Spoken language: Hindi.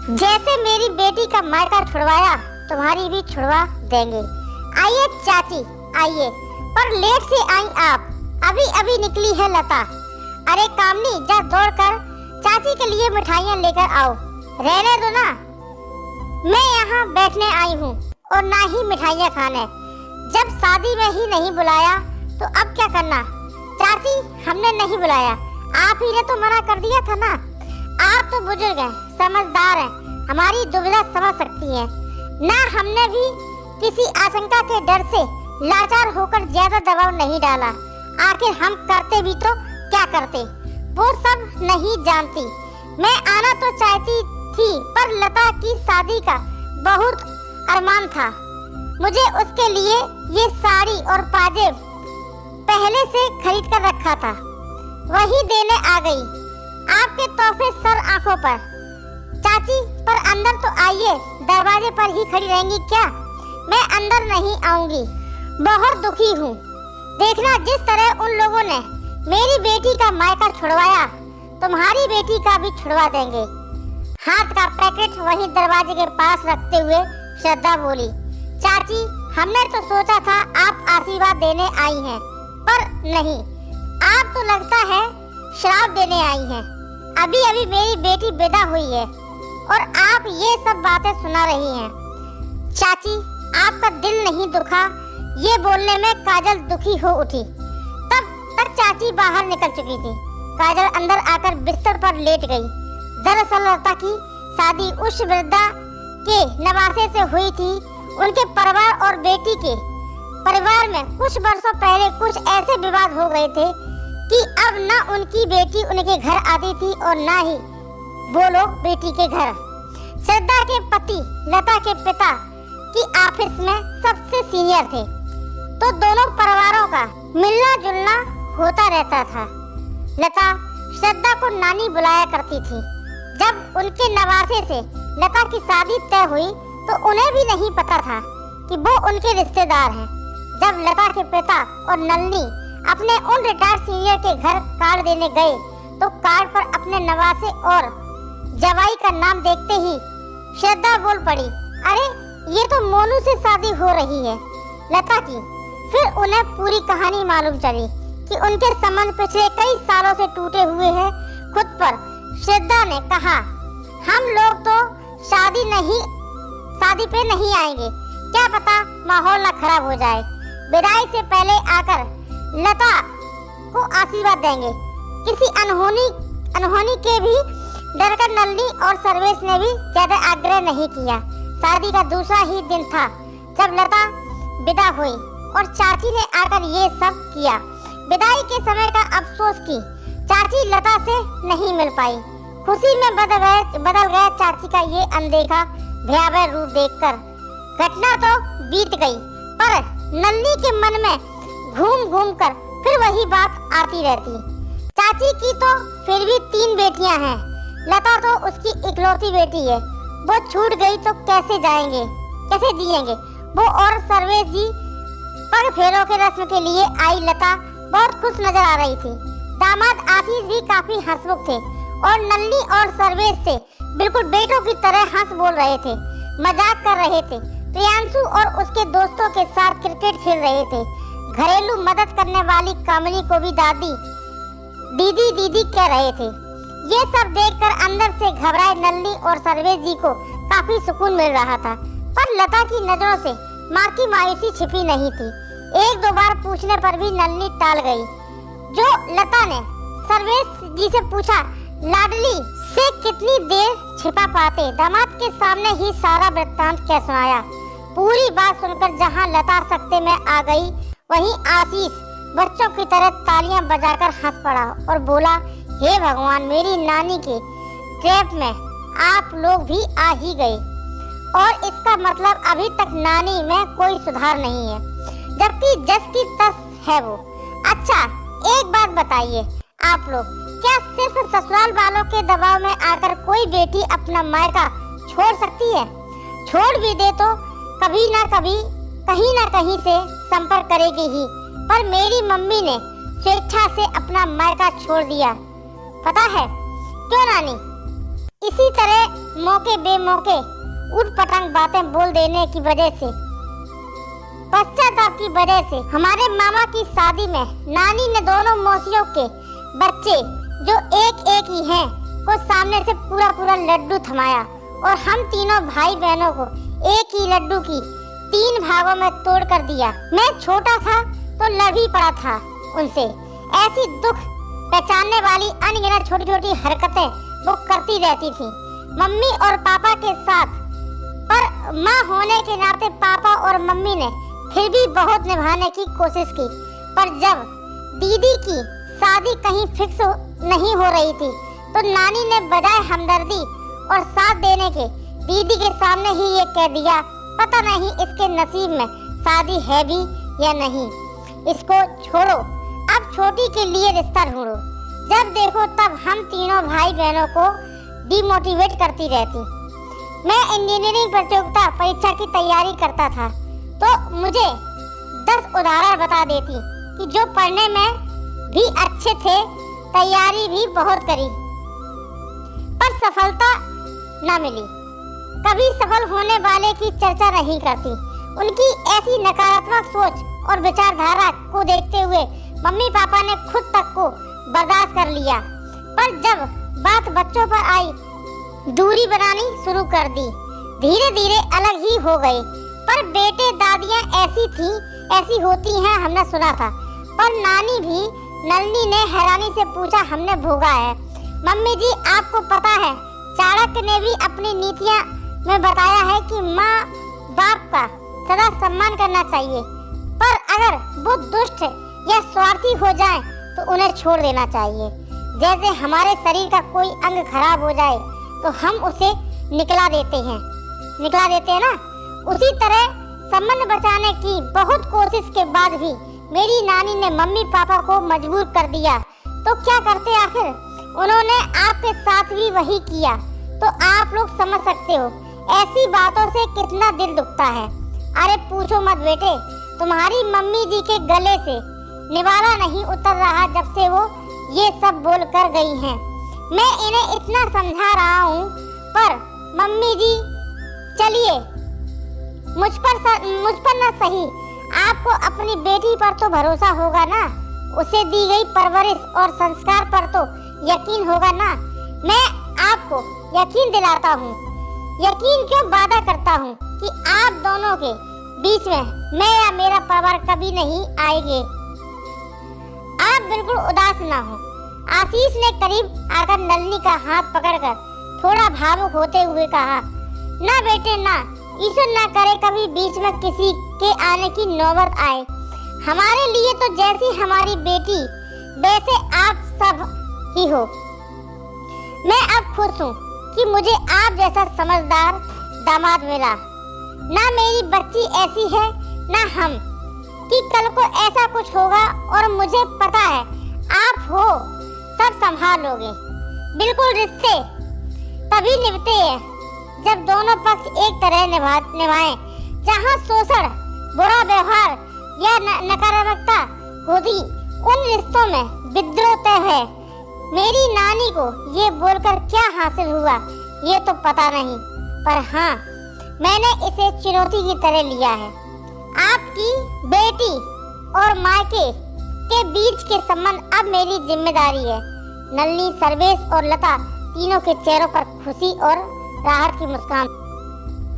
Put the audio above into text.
जैसे मेरी बेटी का मायका छुड़वाया तुम्हारी भी छुड़वा देंगे। आइए चाची आइए, पर लेट से आई आप, अभी अभी निकली है लता। अरे कामनी जा दौड़कर चाची के लिए मिठाइयाँ लेकर आओ। रहने दो ना, मैं यहाँ बैठने आई हूँ और ना ही मिठाइयाँ खाने। जब शादी में ही नहीं बुलाया तो अब क्या करना। चाची हमने नहीं बुलाया, आप ही ने तो मना कर दिया था ना। आप तो बुजुर्ग हैं, समझदार हैं, हमारी दुविधा समझ सकती हैं ना। हमने भी किसी आशंका के डर से लाचार होकर ज्यादा दबाव नहीं डाला। आखिर हम करते भी तो क्या करते, वो सब नहीं जानती। मैं आना तो चाहती थी, पर लता की शादी का बहुत अरमान था। मुझे उसके लिए ये साड़ी और पाजेब पहले से खरीद कर रखा था, वही देने आ गई। आपके तोहफे सर आंखों पर। चाची पर अंदर तो आइए, दरवाजे पर ही खड़ी रहेंगी क्या? मैं अंदर नहीं आऊंगी, बहुत दुखी हूँ। देखना जिस तरह उन लोगों ने मेरी बेटी का मायका छुड़वाया, तुम्हारी बेटी का भी छुड़वा देंगे। हाथ का पैकेट वहीं दरवाजे के पास रखते हुए श्रद्धा बोली, चाची हमने तो सोचा था आप आशीर्वाद देने आई हैं, पर नहीं, आप तो लगता है श्राप देने आई हैं। अभी अभी मेरी बेटी विदा हुई है और आप ये सब बातें सुना रही हैं। चाची आपका दिल नहीं दुखा, ये बोलने में काजल दुखी हो उठी। तब तक चाची बाहर निकल चुकी थी। काजल अंदर आकर बिस्तर पर लेट गई। दरअसल लता की शादी उस वृद्धा के नवासे से हुई थी। उनके परिवार और बेटी के परिवार में कुछ वर्षों पहले कुछ ऐसे विवाद हो गए थे कि अब न उनकी बेटी उनके घर आती थी और न ही वो लोग बेटी के घर। श्रद्धा के पति लता के पिता की ऑफिस में सबसे सीनियर थे, तो दोनों परिवारों का मिलना जुलना होता रहता था। लता श्रद्धा को नानी बुलाया करती थी। जब उनके नवासे से लता की शादी तय हुई तो उन्हें भी नहीं पता था कि वो उनके रिश्तेदार हैं। जब लता के पिता और नलिनी अपने उन रिटायर्ड सीनियर के घर कार्ड देने गए तो कार्ड पर अपने नवासे और जवाई का नाम देखते ही श्रद्धा बोल पड़ी, अरे ये तो मोनू से शादी हो रही है लता की। फिर उन्हें पूरी कहानी मालूम चली कि उनके संबंध पिछले कई सालों से टूटे हुए हैं। खुद पर श्रद्धा ने कहा, हम लोग तो शादी पे नहीं आएंगे, क्या पता माहौल ना खराब हो जाए। विदाई से पहले आकर लता को आशीर्वाद देंगे। किसी अनहोनी के भी डर कर नलिनी और सर्वेश ने भी ज्यादा आग्रह नहीं किया। शादी का दूसरा ही दिन था जब लता विदा हुई और चाची ने आकर ये सब किया। विदाई के समय का अफसोस की चाची लता से नहीं मिल पाई। खुशी में बदल गया चाची का ये अनदेखा भयावह रूप देखकर। घटना तो बीत गई, पर नलिनी के मन में घूम कर फिर वही बात आती रहती। चाची की तो फिर भी 3 बेटियां हैं, लता तो उसकी इकलौती बेटी है। वो छूट गई तो कैसे जिएंगे वो। और सर्वेश जी पग फेरों के रस्म के लिए आई लता बहुत खुश नजर आ रही थी। दामाद आशीष भी काफी हंसमुख थे और नलिनी और सर्वेश से बिल्कुल बेटों की तरह हंस बोल रहे थे, मजाक कर रहे थे। प्रियांशु और उसके दोस्तों के साथ क्रिकेट खेल रहे थे। घरेलू मदद करने वाली कामिनी को भी दीदी कह रहे थे। ये सब देखकर अंदर से घबराए नलिनी और सर्वेश जी को काफी सुकून मिल रहा था, पर लता की नजरों से माँ की मायूसी छिपी नहीं थी। 1-2 बार पूछने पर भी नलिनी टाल गई। जो लता ने सर्वेश जी से पूछा, लाडली से कितनी देर छिपा पाते, दामाद के सामने ही सारा वृत्तांत क्या सुनाया। पूरी बात सुनकर जहां लता सकते में आ गई, वहीं आशीष बच्चों की तरह तालियां बजाकर हंस पड़ा और बोला, हे भगवान, मेरी नानी के ट्रैप में आप लोग भी आ ही गए। और इसका मतलब अभी तक नानी में कोई सुधार नहीं है, जबकि जस की तस है वो। अच्छा एक बात बताइए, आप लोग क्या सिर्फ ससुराल वालों के दबाव में आकर कोई बेटी अपना मायका छोड़ सकती है? छोड़ भी दे तो कभी ना कभी कहीं ना कहीं से संपर्क करेगी ही, पर मेरी मम्मी ने स्वेच्छा से अपना मायका छोड़ दिया। पता है क्यों नानी? इसी तरह मौके बेमौके उठ-पटांग बातें बोल देने की वजह से, पश्चाताप की वजह से हमारे मामा की शादी में नानी ने दोनों मौसियों के बच्चे जो एक एक ही हैं को सामने से पूरा पूरा लड्डू थमाया और हम तीनों भाई बहनों को एक ही लड्डू की 3 भागों में तोड़ कर दिया। मैं छोटा था तो लड़ भी पड़ा था उनसे। ऐसी दुख पहचानने वाली अनगिनत छोटी छोटी हरकतें वो करती रहती थी मम्मी और पापा के साथ, पर माँ होने के नाते पापा और मम्मी ने फिर भी बहुत निभाने की कोशिश की। पर जब दीदी की शादी कहीं फिक्स नहीं हो रही थी तो नानी ने बजाय हमदर्दी और साथ देने के दीदी के सामने ही ये कह दिया, पता नहीं इसके नसीब में शादी है भी या नहीं, इसको छोड़ो, अब छोटी के लिए रिश्ता ढूंढो। जब देखो तब हम तीनों भाई बहनों को डिमोटिवेट करती रहती। मैं इंजीनियरिंग प्रतियोगिता परीक्षा की तैयारी करता था तो मुझे 10 उदाहरण बता देती कि जो पढ़ने में भी अच्छे थे, तैयारी भी बहुत करी, पर सफलता न मिली। कभी सफल होने वाले की चर्चा नहीं करती। उनकी ऐसी नकारात्मक सोच और विचारधारा को देखते हुए मम्मी पापा ने खुद तक को बर्दाश्त कर लिया, पर जब बात बच्चों पर आई, दूरी बनानी शुरू कर दी। धीरे धीरे अलग ही हो गए। पर बेटे दादियाँ ऐसी होती हैं, हमने सुना था। पर नानी भी, नलनी ने हैरानी से पूछा, हमने भोगा है। मम्मी जी, आपको पता है चाणक्य ने भी अपनी नीतियाँ में बताया है कि माँ बाप का सदा सम्मान करना चाहिए, पर अगर वो दुष्ट या स्वार्थी हो जाएं तो उन्हें छोड़ देना चाहिए। जैसे हमारे शरीर का कोई अंग खराब हो जाए तो हम उसे निकला देते हैं ना, उसी तरह संबंध बचाने की बहुत कोशिश के बाद भी मेरी नानी ने मम्मी पापा को मजबूर कर दिया। तो क्या करते आखिर? उन्होंने आपके साथ भी वही किया। तो आप लोग समझ सकते हो ऐसी बातों से कितना दिल दुखता है। अरे पूछो मत बेटे, तुम्हारी मम्मी जी के गले से निवाला नहीं उतर रहा जब से वो ये सब बोल कर गई हैं। मैं इन्हें इतना समझा रहा हूँ, पर मम्मी जी चलिए मुझ पर ना सही, आपको अपनी बेटी पर तो भरोसा होगा ना, उसे दी गई परवरिश और संस्कार पर तो यकीन होगा ना। मैं आपको यकीन दिलाता हूँ, यकीन क्यों वादा करता हूँ कि आप दोनों के बीच में मैं या मेरा परिवार कभी नहीं आएंगे। आप बिल्कुल उदास ना हो। आशीष ने करीब आकर नलनी का हाथ पकड़कर थोड़ा भावुक होते हुए कहा, ना बेटे ना, ईश्वर ना करे कभी बीच में किसी के आने की नौबत आए। हमारे लिए तो जैसी हमारी बेटी वैसे आप सब ही हो। मैं अब खुश हूँ कि मुझे आप जैसा समझदार दामाद मिला। ना मेरी बच्ची ऐसी है ना हम कि कल को ऐसा कुछ होगा, और मुझे पता है आप हो सब संभालोगे। बिल्कुल रिश्ते तभी निभते हैं जब दोनों पक्ष एक तरह निभाएं। जहाँ शोषण, बुरा व्यवहार या नकारात्मकता होती, उन रिश्तों में विद्रोह तय है। मेरी नानी को ये बोलकर क्या हासिल हुआ ये तो पता नहीं, पर हाँ, मैंने इसे चुनौती की तरह लिया है। आपकी बेटी और मायके के बीच के संबंध अब मेरी जिम्मेदारी है। नलनी, सर्वेश और लता तीनों के चेहरों पर खुशी और राहत की मुस्कान।